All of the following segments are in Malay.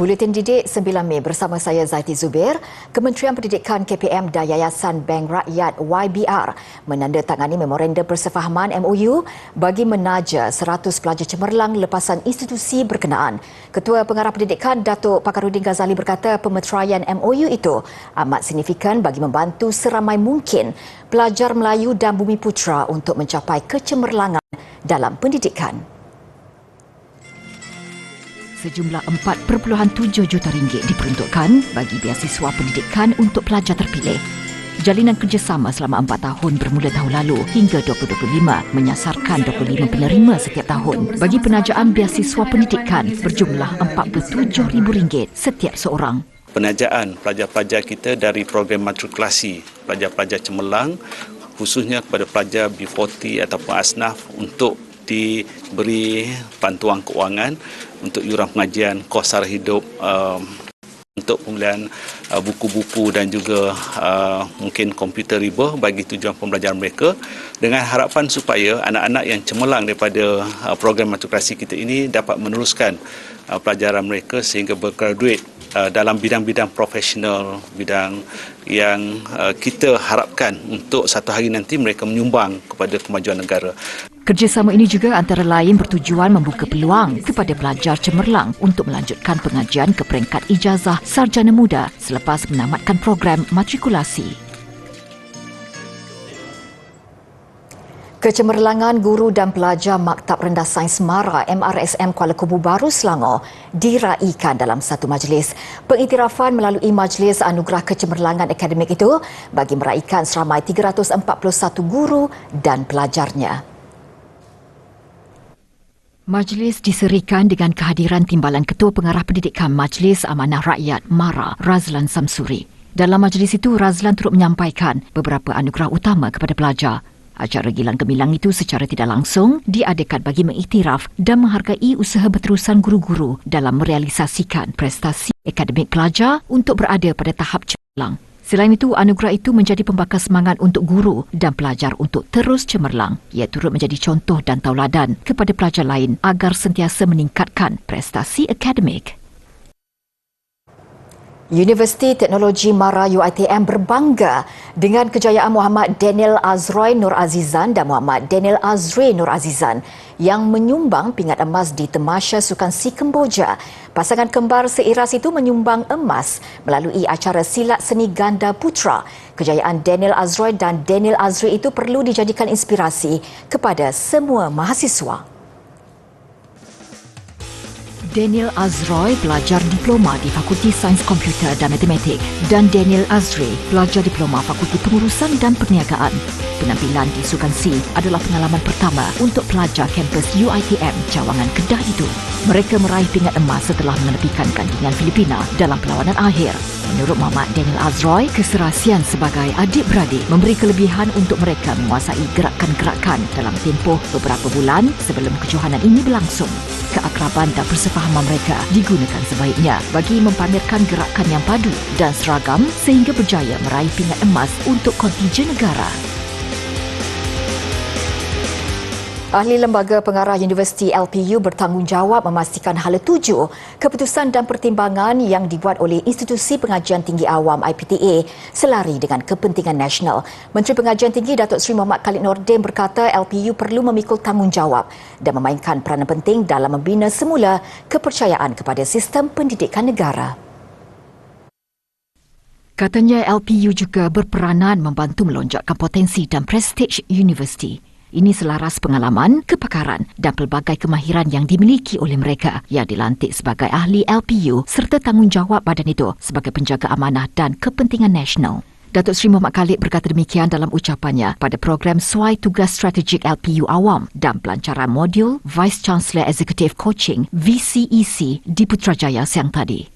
Buletin Didik 9 Mei bersama saya Zaiti Zubir. Kementerian Pendidikan KPM dan Yayasan Bank Rakyat YBR menandatangani memorandum persefahaman MOU bagi menaja 100 pelajar cemerlang lepasan institusi berkenaan. Ketua Pengarah Pendidikan Datuk Pakarudin Ghazali berkata pemeteraian MOU itu amat signifikan bagi membantu seramai mungkin pelajar Melayu dan Bumiputera untuk mencapai kecemerlangan dalam pendidikan. Sejumlah 4.7 juta ringgit diperuntukkan bagi beasiswa pendidikan untuk pelajar terpilih. Jalinan kerjasama selama 4 tahun bermula tahun lalu hingga 2025 menyasarkan 25 penerima setiap tahun bagi penajaan beasiswa pendidikan berjumlah RM47,000 setiap seorang. Penajaan pelajar-pelajar kita dari program matrikulasi pelajar-pelajar cemerlang khususnya kepada pelajar B40 ataupun asnaf untuk diberi bantuan keuangan untuk yuran pengajian, kos sara hidup, untuk pembelian buku-buku dan juga mungkin komputer riba bagi tujuan pembelajaran mereka dengan harapan supaya anak-anak yang cemerlang daripada program matrikulasi kita ini dapat meneruskan pelajaran mereka sehingga bergraduate dalam bidang-bidang profesional, bidang yang kita harapkan untuk satu hari nanti mereka menyumbang kepada kemajuan negara. Kerjasama ini juga antara lain bertujuan membuka peluang kepada pelajar cemerlang untuk melanjutkan pengajian ke peringkat ijazah sarjana muda selepas menamatkan program matrikulasi. Kecemerlangan guru dan pelajar Maktab Rendah Sains Mara MRSM Kuala Kubu Baru Selangor diraikan dalam satu majlis. Pengiktirafan melalui Majlis Anugerah Kecemerlangan Akademik itu bagi meraikan seramai 341 guru dan pelajarnya. Majlis diserikan dengan kehadiran Timbalan Ketua Pengarah Pendidikan Majlis Amanah Rakyat MARA, Razlan Samsuri. Dalam majlis itu, Razlan turut menyampaikan beberapa anugerah utama kepada pelajar. Acara gilang gemilang itu secara tidak langsung diadakan bagi mengiktiraf dan menghargai usaha berterusan guru-guru dalam merealisasikan prestasi akademik pelajar untuk berada pada tahap cemerlang. Selain itu, anugerah itu menjadi pembakar semangat untuk guru dan pelajar untuk terus cemerlang. Ia turut menjadi contoh dan tauladan kepada pelajar lain agar sentiasa meningkatkan prestasi akademik. Universiti Teknologi Mara UiTM berbangga dengan kejayaan Muhammad Daniel Azroy Nur Azizan dan Muhammad Daniel Azri Nur Azizan yang menyumbang pingat emas di Tamasya Sukan Si Kemboja. Pasangan kembar seiras itu menyumbang emas melalui acara silat seni ganda putra. Kejayaan Daniel Azroy dan Daniel Azri itu perlu dijadikan inspirasi kepada semua mahasiswa. Daniel Azroy pelajar diploma di Fakulti Sains Komputer dan Matematik dan Daniel Azri pelajar diploma Fakulti Pengurusan dan Perniagaan. Penampilan di Sukan Si adalah pengalaman pertama untuk pelajar kampus UiTM Cawangan Kedah itu. Mereka meraih pingat emas setelah menepikan gandingan Filipina dalam perlawanan akhir. Menurut Muhammad Daniel Azroy, keserasian sebagai adik-beradik memberi kelebihan untuk mereka menguasai gerakan-gerakan dalam tempoh beberapa bulan sebelum kejohanan ini berlangsung. Keakraban dan persefahaman mereka digunakan sebaiknya bagi mempamerkan gerakan yang padu dan seragam sehingga berjaya meraih pingat emas untuk kontingen negara. Ahli Lembaga Pengarah Universiti LPU bertanggungjawab memastikan hala tuju keputusan dan pertimbangan yang dibuat oleh Institusi Pengajian Tinggi Awam IPTA selari dengan kepentingan nasional. Menteri Pengajian Tinggi Datuk Seri Muhammad Khalid Nordin berkata LPU perlu memikul tanggungjawab dan memainkan peranan penting dalam membina semula kepercayaan kepada sistem pendidikan negara. Katanya LPU juga berperanan membantu melonjakkan potensi dan prestij universiti. Ini selaras pengalaman, kepakaran dan pelbagai kemahiran yang dimiliki oleh mereka yang dilantik sebagai ahli LPU serta tanggungjawab badan itu sebagai penjaga amanah dan kepentingan nasional. Datuk Seri Muhammad Khalid berkata demikian dalam ucapannya pada program Suai Tugas Strategik LPU Awam dan pelancaran modul Vice Chancellor Executive Coaching VCEC di Putrajaya siang tadi.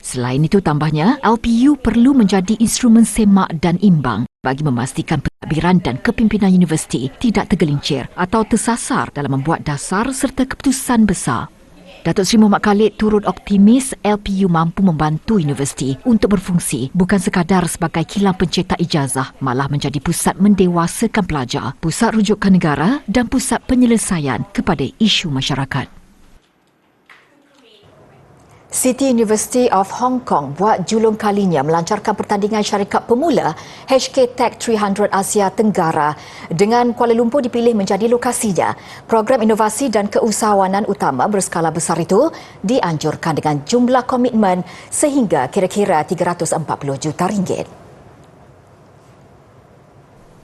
Selain itu, tambahnya, LPU perlu menjadi instrumen semak dan imbang bagi memastikan pentadbiran dan kepimpinan universiti tidak tergelincir atau tersasar dalam membuat dasar serta keputusan besar. Datuk Seri Muhammad Khalid turut optimis LPU mampu membantu universiti untuk berfungsi bukan sekadar sebagai kilang pencetak ijazah, malah menjadi pusat mendewasakan pelajar, pusat rujukan negara dan pusat penyelesaian kepada isu masyarakat. City University of Hong Kong buat julung kalinya melancarkan pertandingan syarikat pemula HK Tech 300 Asia Tenggara dengan Kuala Lumpur dipilih menjadi lokasinya. Program inovasi dan keusahawanan utama berskala besar itu dianjurkan dengan jumlah komitmen sehingga kira-kira 340 juta ringgit.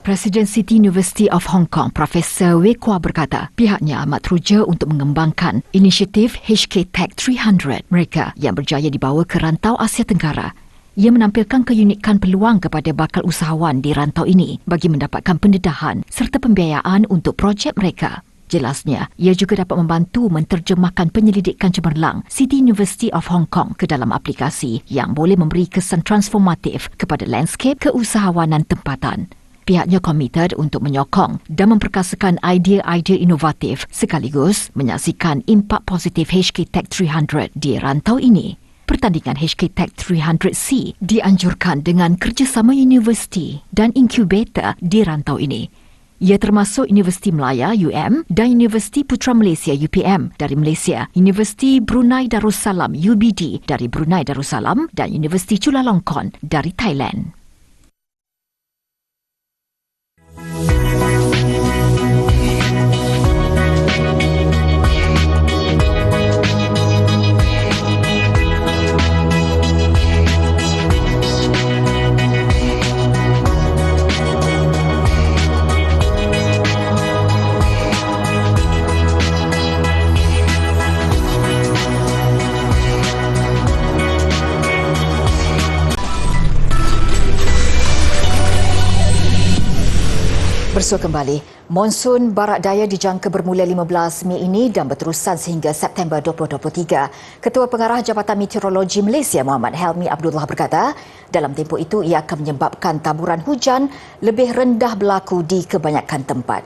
Presiden City University of Hong Kong, Profesor Wei Kwa berkata, pihaknya amat teruja untuk mengembangkan inisiatif HK Tech 300 mereka yang berjaya dibawa ke rantau Asia Tenggara. Ia menampilkan keunikan peluang kepada bakal usahawan di rantau ini bagi mendapatkan pendedahan serta pembiayaan untuk projek mereka. Jelasnya, ia juga dapat membantu menterjemahkan penyelidikan cemerlang City University of Hong Kong ke dalam aplikasi yang boleh memberi kesan transformatif kepada landscape keusahawanan tempatan. Pihaknya komited untuk menyokong dan memperkasakan idea-idea inovatif sekaligus menyaksikan impak positif HK Tech 300 di rantau ini. Pertandingan HK Tech 300C dianjurkan dengan kerjasama universiti dan inkubator di rantau ini. Ia termasuk Universiti Melaya UM dan Universiti Putra Malaysia UPM dari Malaysia, Universiti Brunei Darussalam UBD dari Brunei Darussalam dan Universiti Chulalongkorn dari Thailand. Bersua kembali, monsun barat daya dijangka bermula 15 Mei ini dan berterusan sehingga September 2023. Ketua Pengarah Jabatan Meteorologi Malaysia Muhammad Helmi Abdullah berkata, dalam tempoh itu ia akan menyebabkan taburan hujan lebih rendah berlaku di kebanyakan tempat.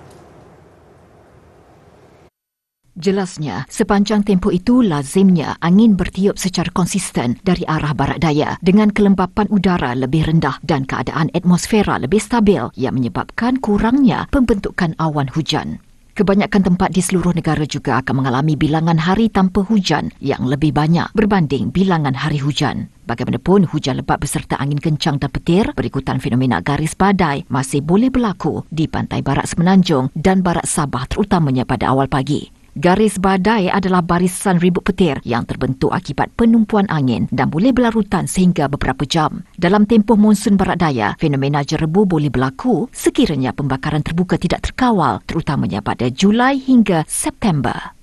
Jelasnya, sepanjang tempoh itu lazimnya angin bertiup secara konsisten dari arah barat daya dengan kelembapan udara lebih rendah dan keadaan atmosfera lebih stabil yang menyebabkan kurangnya pembentukan awan hujan. Kebanyakan tempat di seluruh negara juga akan mengalami bilangan hari tanpa hujan yang lebih banyak berbanding bilangan hari hujan. Bagaimanapun, hujan lebat beserta angin kencang dan petir berikutan fenomena garis badai masih boleh berlaku di pantai barat Semenanjung dan barat Sabah terutamanya pada awal pagi. Garis badai adalah barisan ribut petir yang terbentuk akibat penumpuan angin dan boleh berlarutan sehingga beberapa jam. Dalam tempoh monsun barat daya, fenomena jerebu boleh berlaku sekiranya pembakaran terbuka tidak terkawal, terutamanya pada Julai hingga September.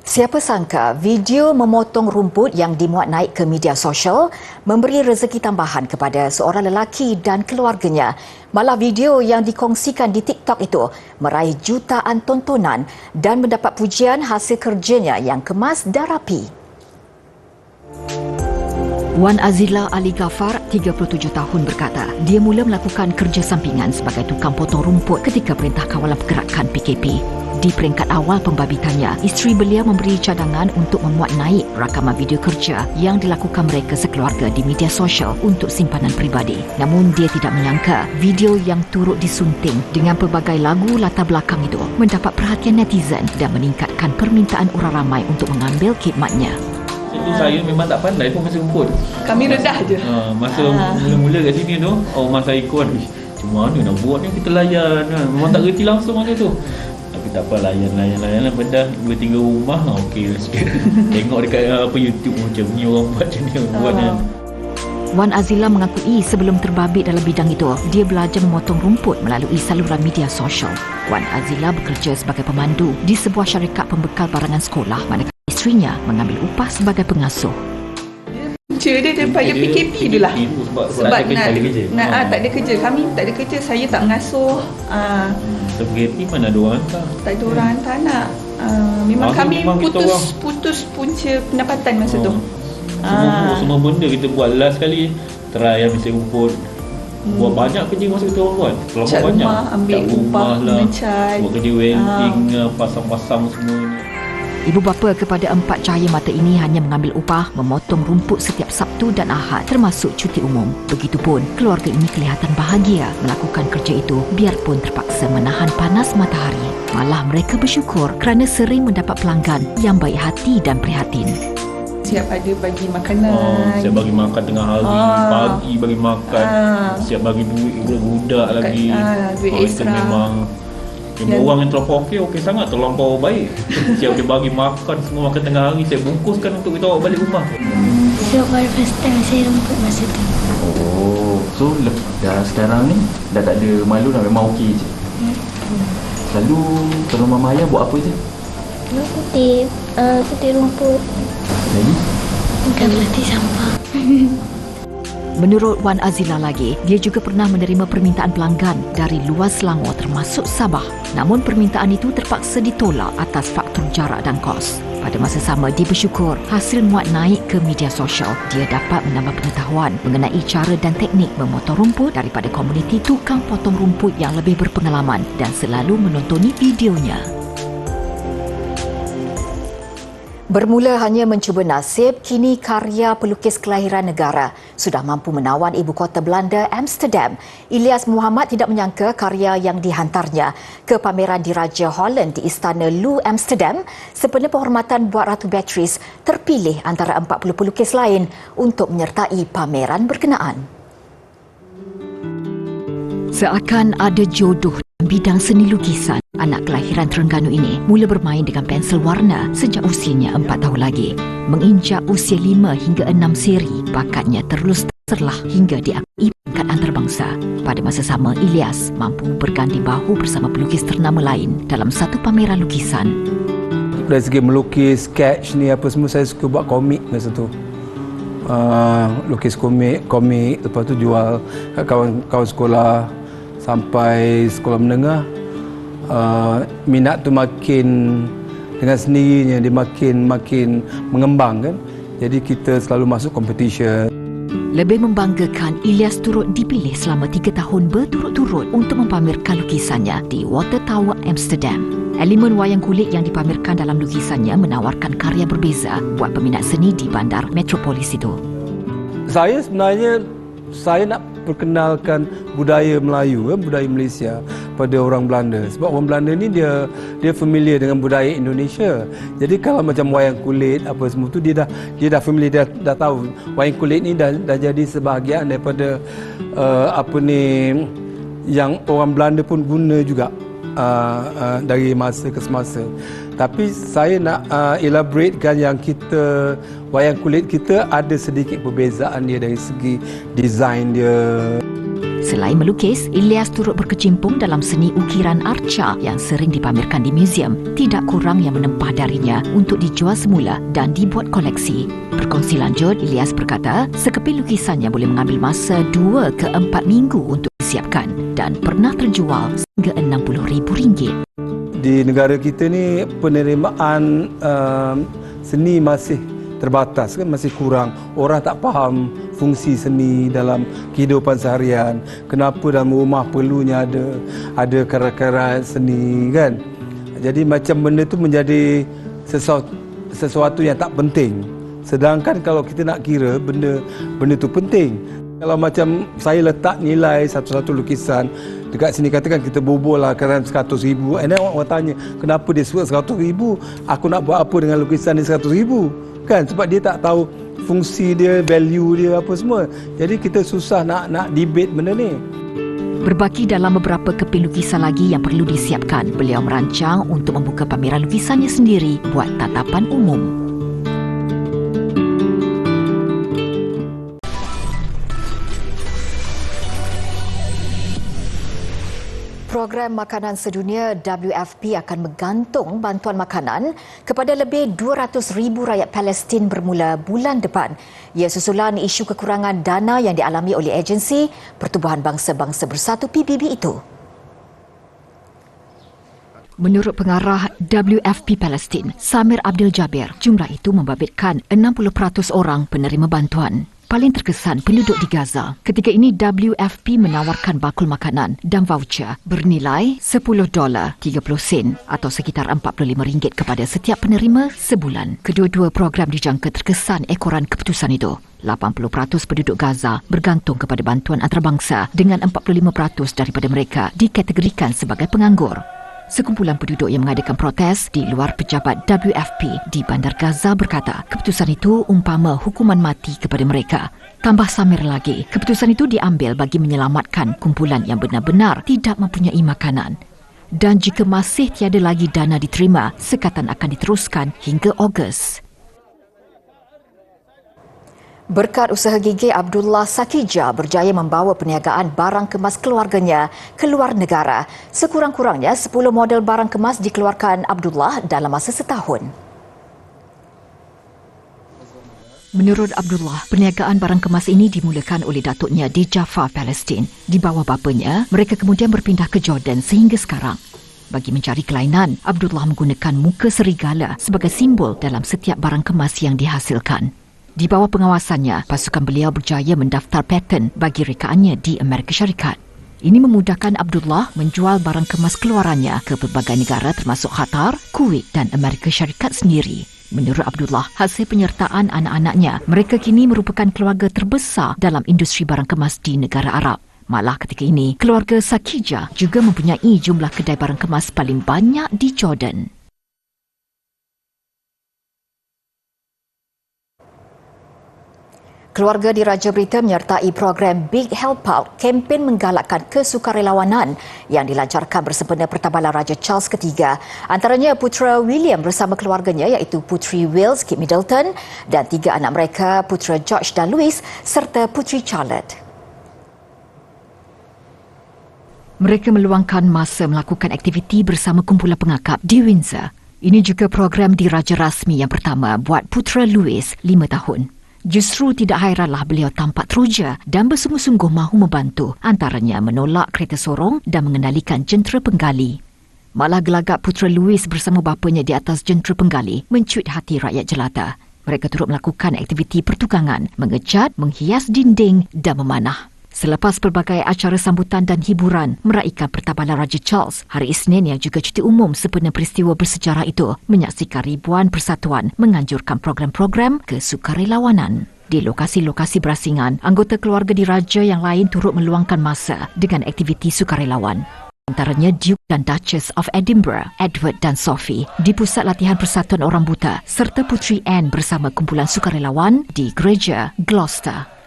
Siapa sangka video memotong rumput yang dimuat naik ke media sosial memberi rezeki tambahan kepada seorang lelaki dan keluarganya. Malah video yang dikongsikan di TikTok itu meraih jutaan tontonan dan mendapat pujian hasil kerjanya yang kemas dan rapi. Wan Azila Ali Ghaffar, 37 tahun berkata, dia mula melakukan kerja sampingan sebagai tukang potong rumput ketika Perintah Kawalan Pergerakan PKP. Di peringkat awal pembabitannya, isteri beliau memberi cadangan untuk memuat naik rakaman video kerja yang dilakukan mereka sekeluarga di media sosial untuk simpanan peribadi. Namun dia tidak menyangka video yang turut disunting dengan pelbagai lagu latar belakang itu mendapat perhatian netizen dan meningkatkan permintaan orang ramai untuk mengambil khidmatnya. Itu saya memang tak pandai pun masa rumput. Kami rendah je. Masa mula-mula kat sini tu, masa ikut, macam mana nak buat ni, kita layan. Memang tak reti langsung masa tu. Tapi tak apa, layan benda. Gue tinggal rumah, okey lah sikit. Tengok dekat YouTube macam ni orang buat macam ni. Buat kan. Wan Azila mengakui sebelum terbabit dalam bidang itu, dia belajar memotong rumput melalui saluran media sosial. Wan Azila bekerja sebagai pemandu di sebuah syarikat pembekal barangan sekolah manakala isterinya mengambil upah sebagai pengasuh. Punca dia daripada PKP tu lah. Sebab nak tak ada kerja. Kami tak ada kerja, saya tak mengasuh. PKP mana ada orang hantar? Tak ada orang hantar nak. Memang kami putus punca pendapatan masa tu. Semua benda kita buat last kali try ambil rumput. Buat banyak kerja masa kita orang buat. Kalau cat banyak rumah, ambil cat upah lah, mencat, buat kerja welding, pasang-pasang semua ni. Ibu bapa kepada 4 cahaya mata ini hanya mengambil upah memotong rumput setiap Sabtu dan Ahad termasuk cuti umum. Begitupun, keluarga ini kelihatan bahagia melakukan kerja itu biarpun terpaksa menahan panas matahari. Malah mereka bersyukur kerana sering mendapat pelanggan yang baik hati dan prihatin. Siap ada bagi makanan. Siap bagi makan tengah hari, pagi bagi makan, siap bagi duit budak lagi. Duit Itu extra. memang orang yang terlampau okey sangat, terlampau baik. Siap dia bagi makan, semua makan tengah hari, saya bungkuskan untuk kita bawa balik rumah. So baru first time saya rumput masa tu. Oh, so dah sekarang ni dah tak ada malu dah, memang okey je. Selalu kalau Mama Ayah buat apa je? Kutip rumput. Lagi? Bukan pelatih sampah. Menurut Wan Azila lagi, dia juga pernah menerima permintaan pelanggan dari luar Selangor termasuk Sabah. Namun permintaan itu terpaksa ditolak atas faktor jarak dan kos. Pada masa sama, dia bersyukur hasil muat naik ke media sosial. Dia dapat menambah pengetahuan mengenai cara dan teknik memotong rumput daripada komuniti tukang potong rumput yang lebih berpengalaman dan selalu menontoni videonya. Bermula hanya mencuba nasib, kini karya pelukis kelahiran negara sudah mampu menawan ibu kota Belanda, Amsterdam. Ilyas Muhammad tidak menyangka karya yang dihantarnya ke pameran diraja Holland di Istana Loo, Amsterdam sempena penghormatan buat Ratu Beatrice terpilih antara 40 pelukis lain untuk menyertai pameran berkenaan. Seakan ada jodoh dalam bidang seni lukisan, anak kelahiran Terengganu ini mula bermain dengan pensel warna sejak usianya 4 tahun lagi. Menginjak usia 5 hingga 6 seri, bakatnya terus terserlah hingga diakui pangkat antarabangsa. Pada masa sama, Ilyas mampu berganding bahu bersama pelukis ternama lain dalam satu pameran lukisan. Dari segi melukis, sketch ni apa semua, saya suka buat komik masa tu. Lukis komik, lepas tu jual kat kawan-kawan sekolah sampai sekolah menengah. Minat tu makin dengan sendirinya dia makin mengembang kan. Jadi kita selalu masuk competition. Lebih membanggakan, Ilyas turut dipilih selama 3 tahun berturut-turut untuk mempamerkan lukisannya di Water Tower, Amsterdam. Elemen wayang kulit yang dipamerkan dalam lukisannya menawarkan karya berbeza buat peminat seni di bandar metropolis itu. Saya sebenarnya nak perkenalkan budaya Melayu, budaya Malaysia pada orang Belanda. Sebab orang Belanda ni dia familiar dengan budaya Indonesia. Jadi kalau macam wayang kulit apa semua tu dia dah familiar, dah tahu wayang kulit ni dah jadi sebahagian daripada yang orang Belanda pun guna juga dari masa ke semasa. Tapi saya nak elaboratekan yang wayang kulit kita ada sedikit perbezaan dia dari segi design dia. Selain melukis, Ilyas turut berkecimpung dalam seni ukiran arca yang sering dipamerkan di muzium. Tidak kurang yang menempah darinya untuk dijual semula dan dibuat koleksi. Berkongsi lanjut, Ilyas berkata, sekeping lukisannya boleh mengambil masa 2 ke 4 minggu untuk disiapkan dan pernah terjual hingga RM60,000. Di negara kita ni penerimaan seni masih terbatas kan, masih kurang. Orang tak faham fungsi seni dalam kehidupan seharian. Kenapa dalam rumah perlunya ada karat-karat seni kan. Jadi macam benda tu menjadi sesuatu yang tak penting. Sedangkan kalau kita nak kira benda tu penting. Kalau macam saya letak nilai satu-satu lukisan dekat sini, katakan kita bobol lah kan 100,000, and then orang tanya kenapa dia suka 100,000, aku nak buat apa dengan lukisan ni 100,000 kan, sebab dia tak tahu fungsi dia, value dia apa semua. Jadi kita susah nak debate benda ni. Berbaki dalam beberapa keping lukisan lagi yang perlu disiapkan, beliau merancang untuk membuka pameran lukisannya sendiri buat tatapan umum. Program Makanan Sedunia WFP akan menggantung bantuan makanan kepada lebih 200,000 rakyat Palestin bermula bulan depan. Ia susulan isu kekurangan dana yang dialami oleh agensi Pertubuhan Bangsa-Bangsa Bersatu PBB itu. Menurut pengarah WFP Palestin, Samir Abdul Jabir, jumlah itu membabitkan 60% orang penerima bantuan. paling terkesan penduduk di Gaza. Ketika ini WFP menawarkan bakul makanan dan voucher bernilai $10 30 sen atau sekitar RM45 kepada setiap penerima sebulan. Kedua-dua program dijangka terkesan ekoran keputusan itu. 80% penduduk Gaza bergantung kepada bantuan antarabangsa dengan 45% daripada mereka dikategorikan sebagai penganggur. Sekumpulan penduduk yang mengadakan protes di luar pejabat WFP di Bandar Gaza berkata keputusan itu umpama hukuman mati kepada mereka. Tambah samir lagi, keputusan itu diambil bagi menyelamatkan kumpulan yang benar-benar tidak mempunyai makanan. Dan jika masih tiada lagi dana diterima, sekatan akan diteruskan hingga Ogos. Berkat usaha gigih Abdullah Sakija berjaya membawa perniagaan barang kemas keluarganya ke luar negara. Sekurang-kurangnya 10 model barang kemas dikeluarkan Abdullah dalam masa setahun. Menurut Abdullah, perniagaan barang kemas ini dimulakan oleh datuknya di Jaffa, Palestin. Di bawah bapanya, mereka kemudian berpindah ke Jordan sehingga sekarang. Bagi mencari kelainan, Abdullah menggunakan muka serigala sebagai simbol dalam setiap barang kemas yang dihasilkan. Di bawah pengawasannya, pasukan beliau berjaya mendaftar paten bagi rekaannya di Amerika Syarikat. Ini memudahkan Abdullah menjual barang kemas keluarannya ke pelbagai negara termasuk Qatar, Kuwait dan Amerika Syarikat sendiri. Menurut Abdullah, hasil penyertaan anak-anaknya, mereka kini merupakan keluarga terbesar dalam industri barang kemas di negara Arab. Malah ketika ini, keluarga Sakija juga mempunyai jumlah kedai barang kemas paling banyak di Jordan. Keluarga di Raja Brita menyertai program Big Help Out, kempen menggalakkan kesukarelawanan yang dilancarkan bersempena Pertabalan Raja Charles III. Antaranya putera William bersama keluarganya iaitu Puteri Wales, Kate Middleton dan 3 anak mereka, putera George dan Louis serta Puteri Charlotte. Mereka meluangkan masa melakukan aktiviti bersama kumpulan pengakap di Windsor. Ini juga program diraja rasmi yang pertama buat putera Louis 5 tahun. Justru tidak hairanlah beliau tampak teruja dan bersungguh-sungguh mahu membantu, antaranya menolak kereta sorong dan mengendalikan jentera penggali. Malah gelagak putera Louis bersama bapanya di atas jentera penggali mencuit hati rakyat jelata. Mereka turut melakukan aktiviti pertukangan, mengecat, menghias dinding dan memanah. Selepas pelbagai acara sambutan dan hiburan meraikan Pertabalan Raja Charles, hari Isnin yang juga cuti umum sempena peristiwa bersejarah itu, menyaksikan ribuan persatuan menganjurkan program-program kesukarelawanan. Di lokasi-lokasi berasingan, anggota keluarga diraja yang lain turut meluangkan masa dengan aktiviti sukarelawan. Antaranya Duke dan Duchess of Edinburgh, Edward dan Sophie di Pusat Latihan Persatuan Orang Buta serta Puteri Anne bersama kumpulan sukarelawan di Gereja Gloucester.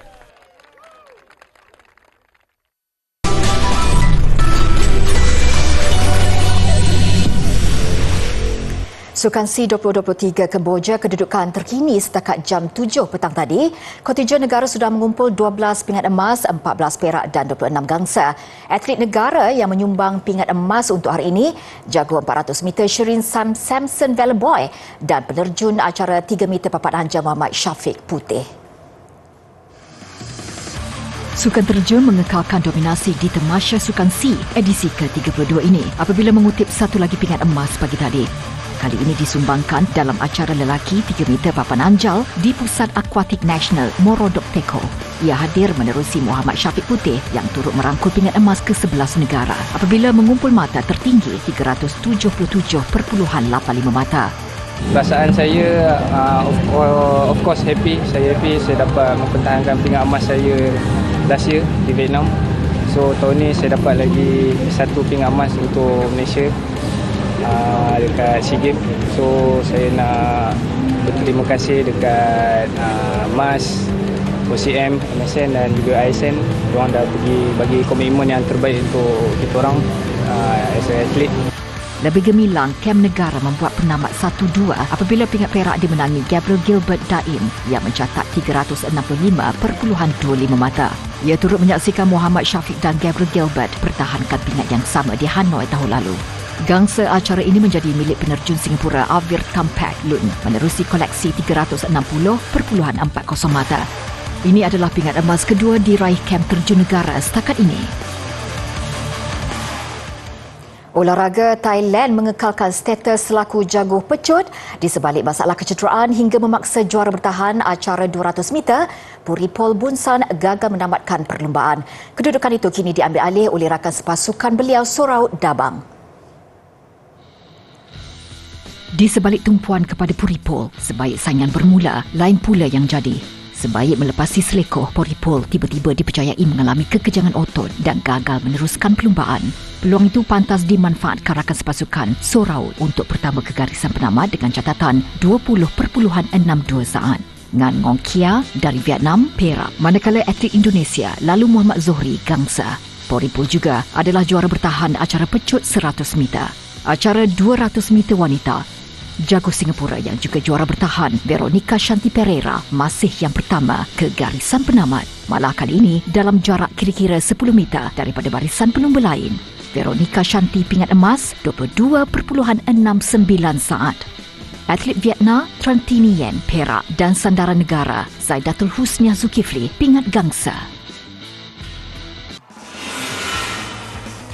Sukan SEA 2023 Kemboja kedudukan terkini setakat jam 7 petang tadi. Kontijen negara sudah mengumpul 12 pingat emas, 14 perak dan 26 gangsa. Atlet negara yang menyumbang pingat emas untuk hari ini, jago 400 meter Shirin Samson Valleboy dan penerjun acara 3 meter papan anjing Muhammad Syafiq Putih. Sukan terjun mengekalkan dominasi di Tamasya Sukan SEA edisi ke-32 ini apabila mengutip satu lagi pingat emas pagi tadi. Kali ini disumbangkan dalam acara lelaki 3 meter papan anjal di Pusat Akuatik Nasional Morodok Teko. Ia hadir menerusi Muhammad Syafiq Putih yang turut merangkul pingat emas ke-11 negara apabila mengumpul mata tertinggi 377.85 mata. Perasaan saya of course happy. Saya dapat mempertahankan pingat emas saya last year di Vietnam. So tahun ni saya dapat lagi satu pingat emas untuk Malaysia dekat SEA Games. So saya nak berterima kasih dekat MAS, OCM, MSN dan juga ISN. Diorang dah pergi bagi komitmen yang terbaik untuk kita orang as a athlete. Lebih gemilang, kem negara membuat penamat 1-2 apabila pingat perak dimenangi Gabriel Gilbert Daim yang mencatat 365.25 mata. Ia turut menyaksikan Muhammad Syafiq dan Gabriel Gilbert pertahankan pingat yang sama di Hanoi tahun lalu. Gangsa acara ini menjadi milik penerjun Singapura Avir Tampak Lun menerusi koleksi 360.40 mata. Ini adalah pingat emas kedua diraih kem terjun negara setakat ini. Olahraga Thailand mengekalkan status selaku jago pecut di sebalik masalah kecederaan hingga memaksa juara bertahan acara 200 meter, Puripol Bunsan gagal menamatkan perlumbaan. Kedudukan itu kini diambil alih oleh rakan sepasukan beliau Soraut Dabang. Di sebalik tumpuan kepada Puripol, sebaik saingan bermula, lain pula yang jadi. Sebaik melepasi selekoh, Puripol tiba-tiba dipercayai mengalami kekejangan otot dan gagal meneruskan perlumbaan. Peluang itu pantas dimanfaatkan rakan sepasukan Soraut untuk pertama ke garisan penamat dengan catatan 20.62 saat. Ngan Ngong Kia dari Vietnam, perak. Manakala atlet Indonesia lalu Muhammad Zohri gangsa. Puripol juga adalah juara bertahan acara pecut 100 meter. Acara 200 meter wanita, jago Singapura yang juga juara bertahan Veronica Shanti Pereira masih yang pertama ke garisan penamat. Malah kali ini dalam jarak kira-kira 10 meter daripada barisan pelumba lain. Veronica Shanti pingat emas 22.69 saat. Atlet Vietnam Trantini Yen perak dan sandaran negara Zaidatul Husniah Zulkifli pingat gangsa.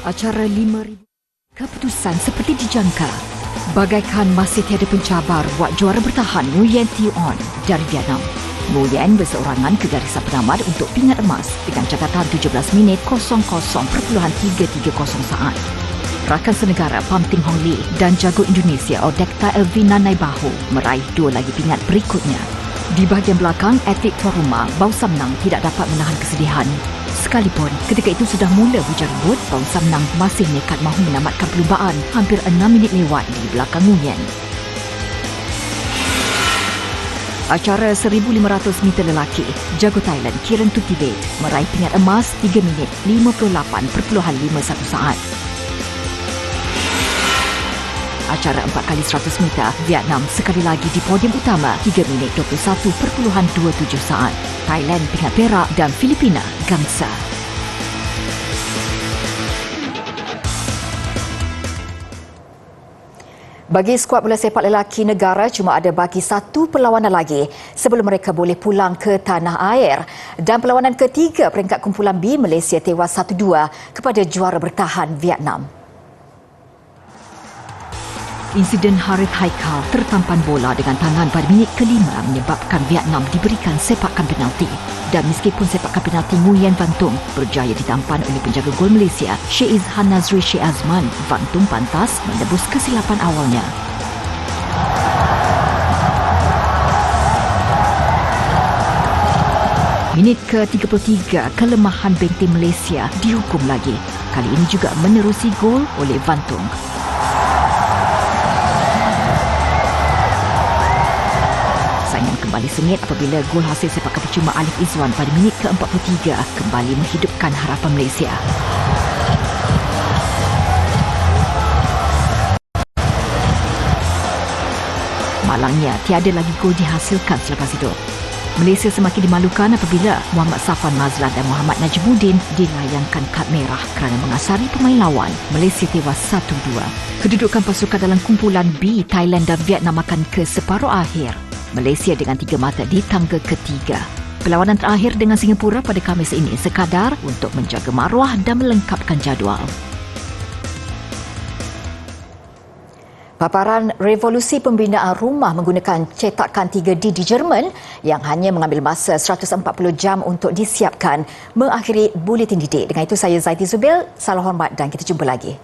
Acara 5,000 keputusan seperti dijangka. Bagaikan masih tiada pencabar buat juara bertahan Nguyen Thi On dari Vietnam. Nguyen berseorangan ke garisan penamat untuk pingat emas dengan catatan 17 minit 00.330 saat. Rakan senegara Pham Ting Hong Lee dan jago Indonesia Odekta Elvina Naibahu meraih 2 lagi pingat berikutnya. Di bahagian belakang, atlet tuan rumah Bau Samnang tidak dapat menahan kesedihan. Sekalipun ketika itu sudah mula hujan ribut, Bau Samnang masih nekat mahu menamatkan perlumbaan hampir 6 minit lewat di belakang Nguyen. Acara 1,500 meter lelaki, jago Thailand Kiran Thutivet meraih pingat emas 3 minit 58.51 saat. Acara 4x100 meter, Vietnam sekali lagi di podium utama 3 minit 21.27 saat. Thailand pingat perak dan Filipina gangsa. Bagi skuad bola sepak lelaki negara cuma ada bagi satu perlawanan lagi sebelum mereka boleh pulang ke tanah air. Dan perlawanan ketiga peringkat kumpulan B, Malaysia tewas 1-2 kepada juara bertahan Vietnam. Insiden Harith Haikal tertampan bola dengan tangan pada minit kelima menyebabkan Vietnam diberikan sepakan penalti. Dan meskipun sepakan penalti Nguyen Vantung berjaya ditampan oleh penjaga gol Malaysia, Syed Izhan Nazri Syed Azman, Vantung pantas menebus kesilapan awalnya. Minit ke-33, kelemahan benteng Malaysia dihukum lagi. Kali ini juga menerusi gol oleh Vantung. Saingan kembali sengit apabila gol hasil sepakan percuma Alif Izwan pada minit ke-43 kembali menghidupkan harapan Malaysia. Malangnya, tiada lagi gol dihasilkan selepas itu. Malaysia semakin dimalukan apabila Muhammad Safwan Mazlan dan Muhammad Najimuddin dilayangkan kad merah kerana mengasari pemain lawan. Malaysia tewas 1-2. Kedudukan pasukan dalam kumpulan B, Thailand dan Vietnam akan ke separuh akhir. Malaysia dengan 3 mata di tangga ketiga. Perlawanan terakhir dengan Singapura pada Khamis ini sekadar untuk menjaga maruah dan melengkapkan jadual. Paparan revolusi pembinaan rumah menggunakan cetakan 3D di Jerman yang hanya mengambil masa 140 jam untuk disiapkan mengakhiri buletin didik. Dengan itu saya Zaiti Zubil, salam hormat dan kita jumpa lagi.